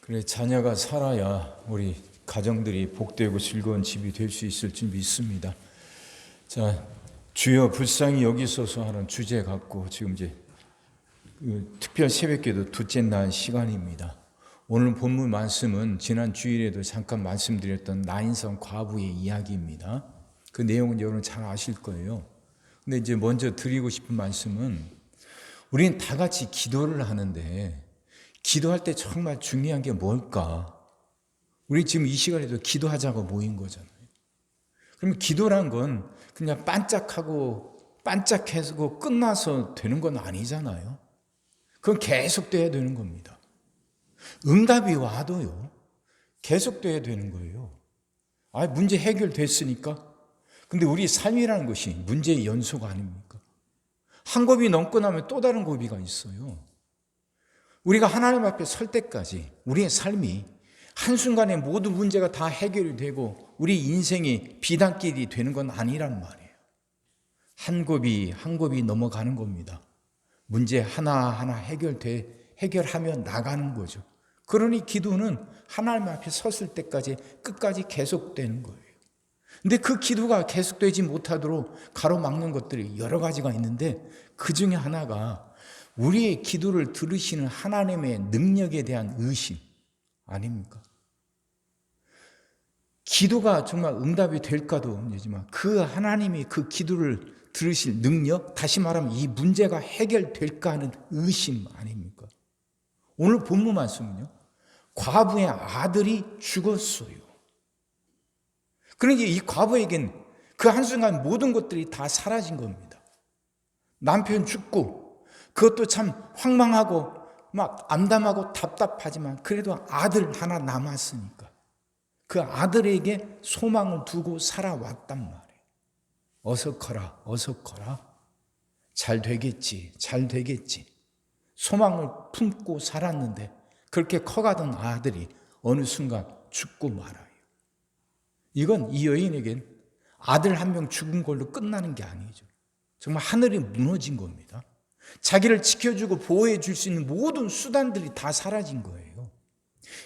그래, 자녀가 살아야 우리 가정들이 복되고 즐거운 집이 될 수 있을 줄 믿습니다. 자, 주여 불쌍히 여기소서 하는 주제 갖고 지금 이제 특별 새벽기도 둘째 날 시간입니다. 오늘 본문 말씀은 지난 주일에도 잠깐 말씀드렸던 나인성 과부의 이야기입니다. 그 내용은 여러분 잘 아실 거예요. 근데 이제 먼저 드리고 싶은 말씀은 우리는 다 같이 기도를 하는데 기도할 때 정말 중요한 게 뭘까? 우리 지금 이 시간에도 기도하자고 모인 거잖아요. 그럼 기도란 건 그냥 반짝해서 끝나서 되는 건 아니잖아요. 그건 계속돼야 되는 겁니다. 응답이 와도요, 계속돼야 되는 거예요. 문제 해결됐으니까. 근데 우리 삶이라는 것이 문제의 연속 아닙니까? 한 고비 넘고 나면 또 다른 고비가 있어요. 우리가 하나님 앞에 설 때까지 우리의 삶이 한순간에 모든 문제가 다 해결이 되고 우리 인생이 비단길이 되는 건 아니란 말이에요. 한 고비 한 고비 넘어가는 겁니다. 문제 하나하나 해결하며 나가는 거죠. 그러니 기도는 하나님 앞에 섰을 때까지 끝까지 계속되는 거예요. 근데 그 기도가 계속되지 못하도록 가로막는 것들이 여러 가지가 있는데 그 중에 하나가 우리의 기도를 들으시는 하나님의 능력에 대한 의심 아닙니까? 기도가 정말 응답이 될까도 문제지만 그 하나님이 그 기도를 들으실 능력, 다시 말하면 이 문제가 해결될까 하는 의심 아닙니까? 오늘 본문 말씀은요, 과부의 아들이 죽었어요. 그러니까 이 과부에겐 그 한순간 모든 것들이 다 사라진 겁니다. 남편 죽고 그것도 참 황망하고 막 암담하고 답답하지만 그래도 아들 하나 남았으니까 그 아들에게 소망을 두고 살아왔단 말이에요. 어서 커라, 어서 커라. 잘 되겠지, 잘 되겠지. 소망을 품고 살았는데 그렇게 커가던 아들이 어느 순간 죽고 말아요. 이건 이 여인에겐 아들 한 명 죽은 걸로 끝나는 게 아니죠. 정말 하늘이 무너진 겁니다. 자기를 지켜주고 보호해 줄 수 있는 모든 수단들이 다 사라진 거예요.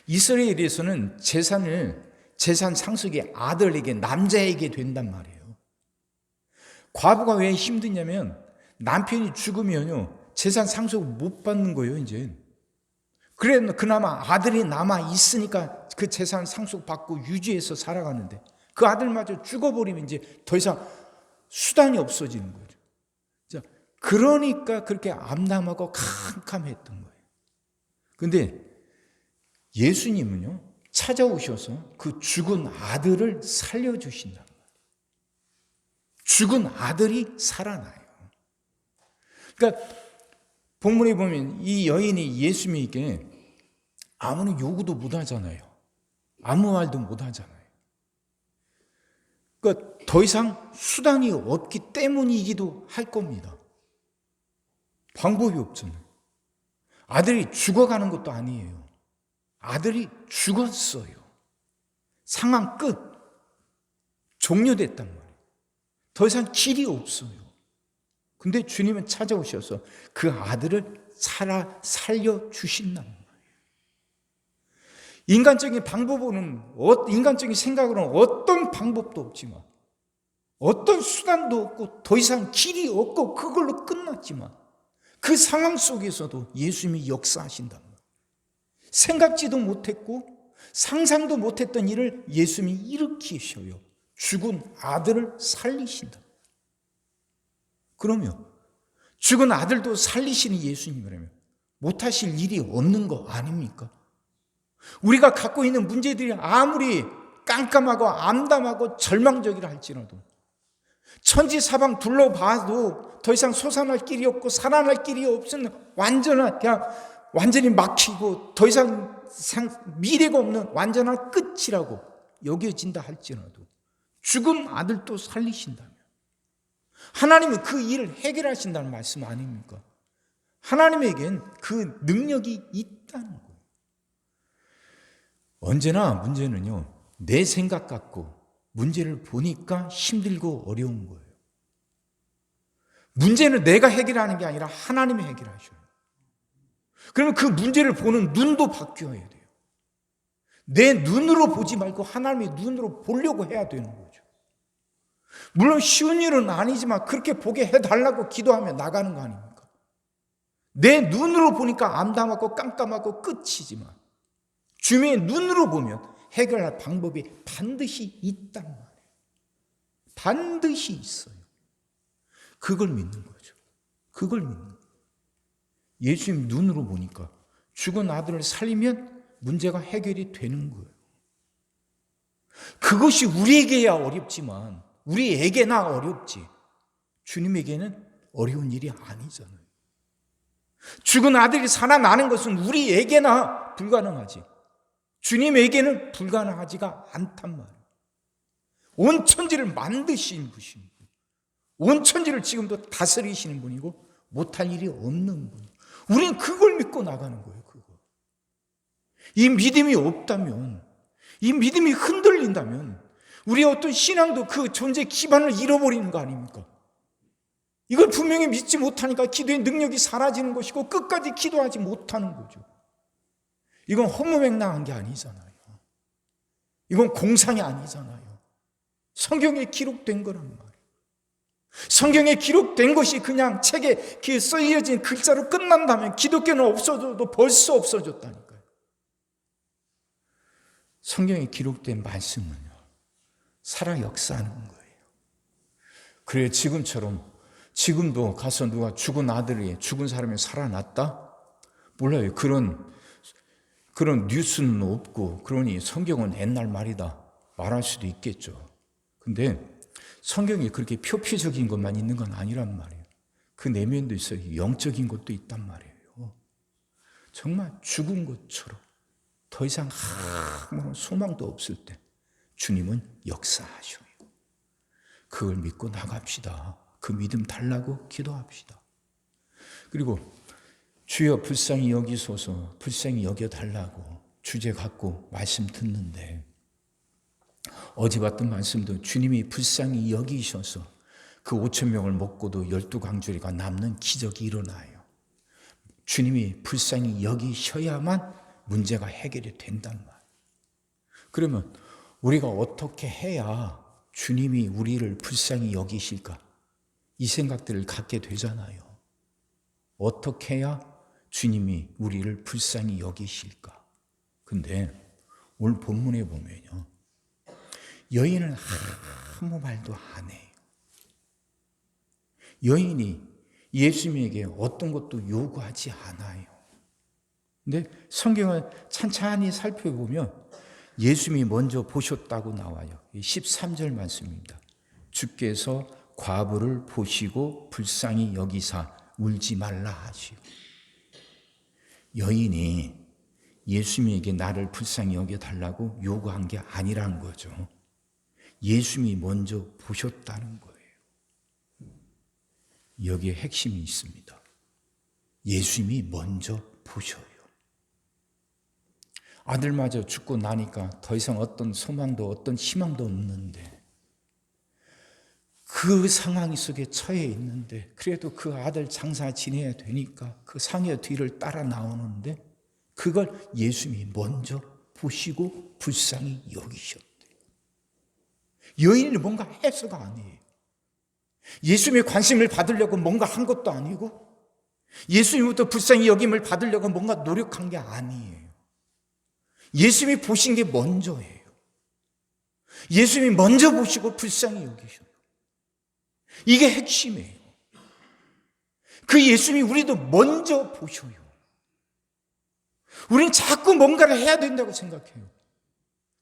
이스라엘에서는 재산 상속이 아들에게, 남자에게 된단 말이에요. 과부가 왜 힘드냐면 남편이 죽으면요, 재산 상속 못 받는 거예요, 이제. 그래, 그나마 아들이 남아 있으니까 그 재산 상속 받고 유지해서 살아가는데 그 아들마저 죽어버리면 이제 더 이상 수단이 없어지는 거죠. 그러니까 그렇게 암담하고 캄캄했던 거예요. 근데 예수님은요, 찾아오셔서 그 죽은 아들을 살려주신단 말이에요. 죽은 아들이 살아나요. 그러니까 본문에 보면 이 여인이 예수님에게 아무런 요구도 못 하잖아요. 아무 말도 못 하잖아요. 그러니까 더 이상 수단이 없기 때문이기도 할 겁니다. 방법이 없잖아요. 아들이 죽어가는 것도 아니에요. 아들이 죽었어요. 상황 끝. 종료됐단 말이에요. 더 이상 길이 없어요. 근데 주님은 찾아오셔서 그 아들을 살려주신단 말이에요. 인간적인 생각으로는 어떤 방법도 없지만, 어떤 수단도 없고, 더 이상 길이 없고, 그걸로 끝났지만, 그 상황 속에서도 예수님이 역사하신단 말이에요. 생각지도 못했고 상상도 못했던 일을 예수님이 일으키셔요. 죽은 아들을 살리신다. 그러면 죽은 아들도 살리시는 예수님이라면 못하실 일이 없는 거 아닙니까? 우리가 갖고 있는 문제들이 아무리 깜깜하고 암담하고 절망적이라 할지라도 천지사방 둘러봐도 더 이상 솟아날 길이 없고 살아날 길이 없는 완전히 막히고 더 이상 미래가 없는 완전한 끝이라고 여겨진다 할지라도 죽은 아들도 살리신다면 하나님은 그 일을 해결하신다는 말씀 아닙니까? 하나님에겐 그 능력이 있다는 거예요. 언제나 문제는요, 내 생각 갖고 문제를 보니까 힘들고 어려운 거예요. 문제는 내가 해결하는 게 아니라 하나님이 해결하셔요. 그러면 그 문제를 보는 눈도 바뀌어야 돼요. 내 눈으로 보지 말고 하나님의 눈으로 보려고 해야 되는 거죠. 물론 쉬운 일은 아니지만 그렇게 보게 해달라고 기도하며 나가는 거 아닙니까? 내 눈으로 보니까 암담하고 깜깜하고 끝이지만 주님의 눈으로 보면 해결할 방법이 반드시 있단 말이에요. 반드시 있어요. 그걸 믿는 거죠. 그걸 믿는 거예요. 예수님 눈으로 보니까 죽은 아들을 살리면 문제가 해결이 되는 거예요. 그것이 우리에게야 어렵지만 우리에게나 어렵지 주님에게는 어려운 일이 아니잖아요. 죽은 아들이 살아나는 것은 우리에게나 불가능하지 주님에게는 불가능하지가 않단 말이에요. 온 천지를 만드신 분이고 온 천지를 지금도 다스리시는 분이고 못할 일이 없는 분. 우리는 그걸 믿고 나가는 거예요. 그거. 이 믿음이 없다면, 이 믿음이 흔들린다면 우리의 어떤 신앙도 그 존재 기반을 잃어버리는 거 아닙니까? 이걸 분명히 믿지 못하니까 기도의 능력이 사라지는 것이고 끝까지 기도하지 못하는 거죠. 이건 허무맹랑한 게 아니잖아요. 이건 공상이 아니잖아요. 성경에 기록된 거란 말이에요. 성경에 기록된 것이 그냥 책에 써이어진 글자로 끝난다면 기독교는 없어져도 벌써 없어졌다니까요. 성경에 기록된 말씀은요, 살아 역사하는 거예요. 그래 지금도 가서 누가 죽은 아들이 죽은 사람이 살아났다? 몰라요. 그런 뉴스는 없고 그러니 성경은 옛날 말이다 말할 수도 있겠죠. 근데 성경이 그렇게 표피적인 것만 있는 건 아니란 말이에요. 그 내면도 있어요. 영적인 것도 있단 말이에요. 정말 죽은 것처럼 더 이상 아무런 소망도 없을 때 주님은 역사하셔요. 그걸 믿고 나갑시다. 그 믿음 달라고 기도합시다. 그리고 주여 불쌍히 여기소서, 불쌍히 여겨달라고 주제 갖고 말씀 듣는데 어제 봤던 말씀도 주님이 불쌍히 여기셔서 그 5,000명을 먹고도 12강줄이가 남는 기적이 일어나요. 주님이 불쌍히 여기셔야만 문제가 해결이 된단 말이에요. 그러면 우리가 어떻게 해야 주님이 우리를 불쌍히 여기실까? 이 생각들을 갖게 되잖아요. 어떻게 해야 주님이 우리를 불쌍히 여기실까? 근데 오늘 본문에 보면요, 여인은 아무 말도 안 해요. 여인이 예수님에게 어떤 것도 요구하지 않아요. 근데 성경을 찬찬히 살펴보면 예수님이 먼저 보셨다고 나와요. 13절 말씀입니다. 주께서 과부를 보시고 불쌍히 여기사 울지 말라 하시오. 여인이 예수님에게 나를 불쌍히 여겨달라고 요구한 게 아니라는 거죠. 예수님이 먼저 보셨다는 거예요. 여기에 핵심이 있습니다. 예수님이 먼저 보셔요. 아들마저 죽고 나니까 더 이상 어떤 소망도 어떤 희망도 없는데 그 상황 속에 처해 있는데 그래도 그 아들 장사 지내야 되니까 그 상여 뒤를 따라 나오는데 그걸 예수님이 먼저 보시고 불쌍히 여기셨대요. 여인이 뭔가 해서가 아니에요. 예수님의 관심을 받으려고 뭔가 한 것도 아니고 예수님부터 불쌍히 여김을 받으려고 뭔가 노력한 게 아니에요. 예수님이 보신 게 먼저예요. 예수님이 먼저 보시고 불쌍히 여기셔요. 이게 핵심이에요. 그 예수님이 우리도 먼저 보셔요. 우리는 자꾸 뭔가를 해야 된다고 생각해요.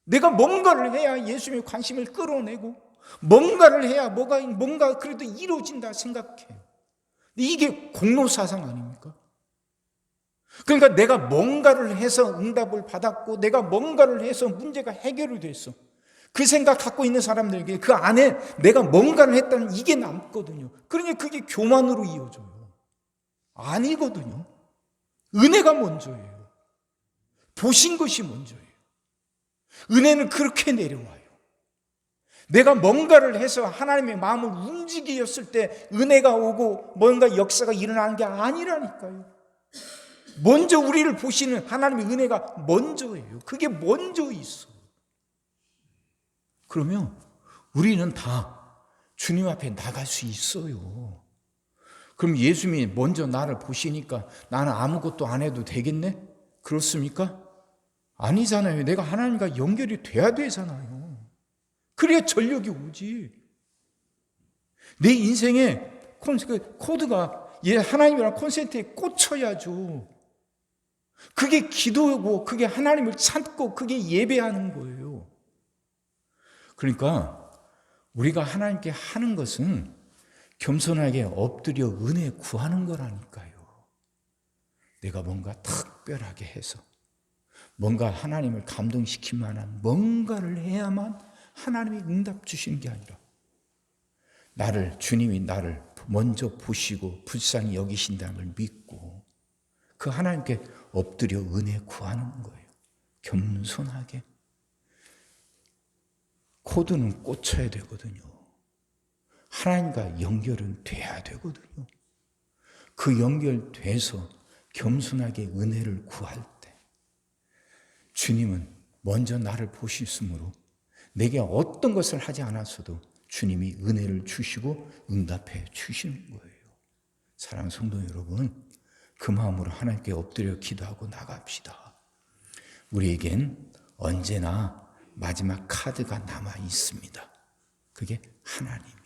내가 뭔가를 해야 예수님의 관심을 끌어내고 뭔가를 해야 뭔가 그래도 이루어진다 생각해요. 이게 공로사상 아닙니까? 그러니까 내가 뭔가를 해서 응답을 받았고 내가 뭔가를 해서 문제가 해결이 됐어. 그 생각 갖고 있는 사람들에게 그 안에 내가 뭔가를 했다는 이게 남거든요. 그러니까 그게 교만으로 이어져요. 아니거든요. 은혜가 먼저예요. 보신 것이 먼저예요. 은혜는 그렇게 내려와요. 내가 뭔가를 해서 하나님의 마음을 움직였을 때 은혜가 오고 뭔가 역사가 일어나는 게 아니라니까요. 먼저 우리를 보시는 하나님의 은혜가 먼저예요. 그게 먼저 있어. 그러면 우리는 다 주님 앞에 나갈 수 있어요. 그럼 예수님이 먼저 나를 보시니까 나는 아무것도 안 해도 되겠네? 그렇습니까? 아니잖아요. 내가 하나님과 연결이 돼야 되잖아요. 그래야 전력이 오지. 내 인생에 코드가 하나님이랑 콘센트에 꽂혀야죠. 그게 기도고, 그게 하나님을 찾고, 그게 예배하는 거예요. 그러니까 우리가 하나님께 하는 것은 겸손하게 엎드려 은혜 구하는 거라니까요. 내가 뭔가 특별하게 해서 뭔가 하나님을 감동시킬 만한 뭔가를 해야만 하나님이 응답 주시는 게 아니라 주님이 나를 먼저 보시고 불쌍히 여기신다는 걸 믿고 그 하나님께 엎드려 은혜 구하는 거예요. 겸손하게. 코드는 꽂혀야 되거든요. 하나님과 연결은 돼야 되거든요. 그 연결돼서 겸손하게 은혜를 구할 때 주님은 먼저 나를 보시므로 내게 어떤 것을 하지 않았어도 주님이 은혜를 주시고 응답해 주시는 거예요. 사랑하는 성도 여러분, 그 마음으로 하나님께 엎드려 기도하고 나갑시다. 우리에겐 언제나 마지막 카드가 남아 있습니다. 그게 하나님이에요.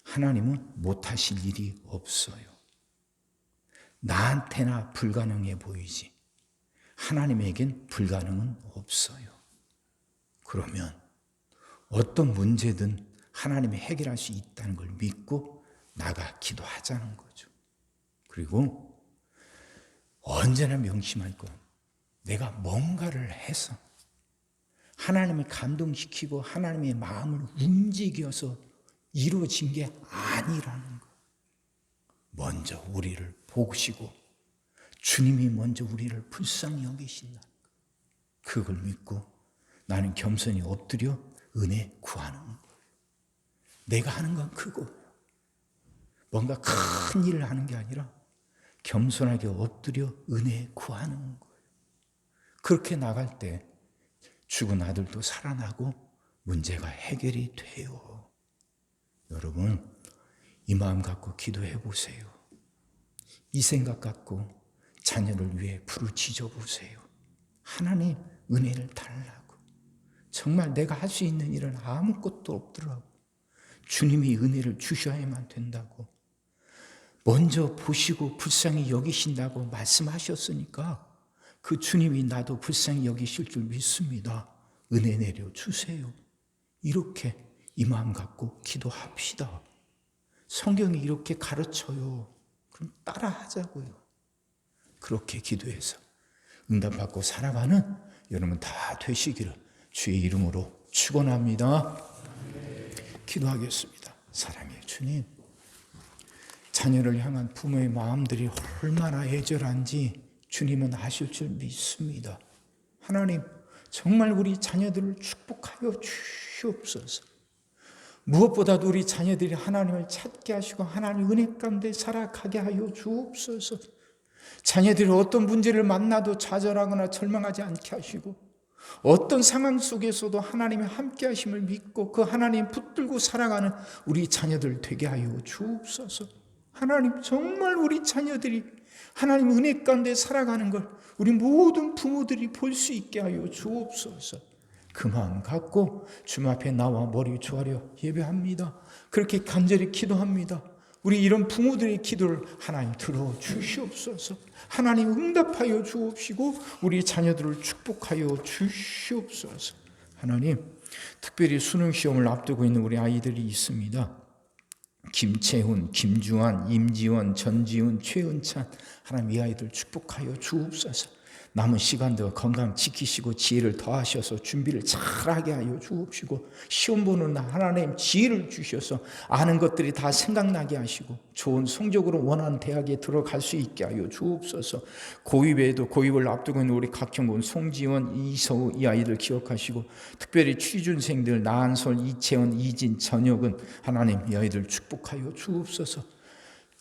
하나님은 못하실 일이 없어요. 나한테나 불가능해 보이지 하나님에겐 불가능은 없어요. 그러면 어떤 문제든 하나님이 해결할 수 있다는 걸 믿고 나가 기도하자는 거죠. 그리고 언제나 명심할 건 내가 뭔가를 해서 하나님을 감동시키고 하나님의 마음을 움직여서 이루어진 게 아니라는 거. 먼저 우리를 보시고 주님이 먼저 우리를 불쌍히 여기신다는 거. 그걸 믿고 나는 겸손히 엎드려 은혜 구하는 거예요. 내가 하는 건 그거예요. 뭔가 큰 일을 하는 게 아니라 겸손하게 엎드려 은혜 구하는 거예요. 그렇게 나갈 때 죽은 아들도 살아나고 문제가 해결이 돼요. 여러분, 이 마음 갖고 기도해 보세요. 이 생각 갖고 자녀를 위해 부르짖어 보세요. 하나님 은혜를 달라고. 정말 내가 할 수 있는 일은 아무것도 없더라고. 주님이 은혜를 주셔야만 된다고. 먼저 보시고 불쌍히 여기신다고 말씀하셨으니까 그 주님이 나도 불쌍히 여기실 줄 믿습니다. 은혜 내려 주세요. 이렇게 이 마음 갖고 기도합시다. 성경이 이렇게 가르쳐요. 그럼 따라하자고요. 그렇게 기도해서 응답받고 살아가는 여러분 다 되시기를 주의 이름으로 축원합니다. 기도하겠습니다. 사랑의 주님, 자녀를 향한 부모의 마음들이 얼마나 애절한지 주님은 아실 줄 믿습니다. 하나님, 정말 우리 자녀들을 축복하여 주시옵소서. 무엇보다도 우리 자녀들이 하나님을 찾게 하시고 하나님 은혜 가운데 살아가게 하여 주옵소서. 자녀들이 어떤 문제를 만나도 좌절하거나 절망하지 않게 하시고 어떤 상황 속에서도 하나님의 함께 하심을 믿고 그 하나님 붙들고 살아가는 우리 자녀들 되게 하여 주옵소서. 하나님, 정말 우리 자녀들이 하나님 은혜 가운데 살아가는 걸 우리 모든 부모들이 볼 수 있게 하여 주옵소서. 그 마음 갖고 주님 앞에 나와 머리 조아려 예배합니다. 그렇게 간절히 기도합니다. 우리 이런 부모들의 기도를 하나님 들어주시옵소서. 하나님 응답하여 주옵시고 우리 자녀들을 축복하여 주시옵소서. 하나님, 특별히 수능 시험을 앞두고 있는 우리 아이들이 있습니다. 김채훈, 김주환, 임지원, 전지훈, 최은찬, 하나님 이 아이들 축복하여 주옵소서. 남은 시간도 건강 지키시고 지혜를 더하셔서 준비를 잘하게 하여 주옵시고 시험 보는 날 하나님 지혜를 주셔서 아는 것들이 다 생각나게 하시고 좋은 성적으로 원하는 대학에 들어갈 수 있게 하여 주옵소서. 고입에도 고입을 앞두고 있는 우리 각형군 송지원, 이서우 이 아이들 기억하시고 특별히 취준생들 나한솔, 이채원, 이진, 전혁은 하나님 이 아이들 축복하여 주옵소서.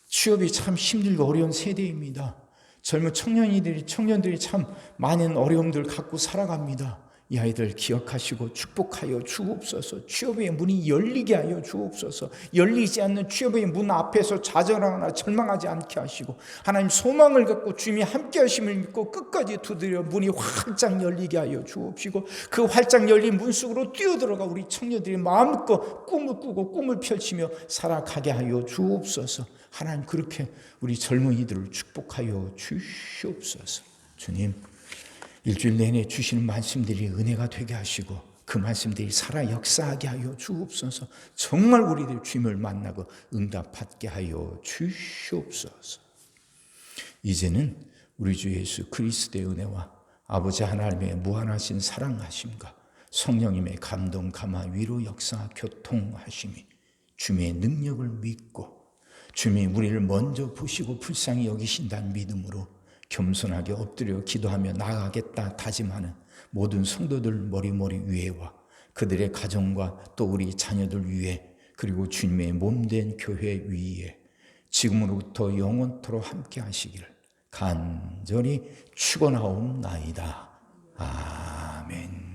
취업이 참 힘들고 어려운 세대입니다. 젊은 청년들이 참 많은 어려움들 갖고 살아갑니다. 이 아이들 기억하시고 축복하여 주옵소서. 취업의 문이 열리게 하여 주옵소서. 열리지 않는 취업의 문 앞에서 좌절하거나 절망하지 않게 하시고, 하나님 소망을 갖고 주님이 함께 하심을 믿고 끝까지 두드려 문이 활짝 열리게 하여 주옵시고, 그 활짝 열린 문 속으로 뛰어들어가 우리 청년들이 마음껏 꿈을 꾸고 꿈을 펼치며 살아가게 하여 주옵소서. 하나님, 그렇게 우리 젊은이들을 축복하여 주시옵소서. 주님, 일주일 내내 주시는 말씀들이 은혜가 되게 하시고 그 말씀들이 살아 역사하게 하여 주옵소서. 정말 우리들 주님을 만나고 응답받게 하여 주시옵소서. 이제는 우리 주 예수 그리스도의 은혜와 아버지 하나님의 무한하신 사랑하심과 성령님의 감동, 감화, 위로, 역사, 교통하심이 주님의 능력을 믿고 주님이 우리를 먼저 보시고 불쌍히 여기신다는 믿음으로 겸손하게 엎드려 기도하며 나아가겠다 다짐하는 모든 성도들 머리 위에와 그들의 가정과 또 우리 자녀들 위에, 그리고 주님의 몸된 교회 위에 지금으로부터 영원토록 함께 하시기를 간절히 축원하옵나이다. 아멘.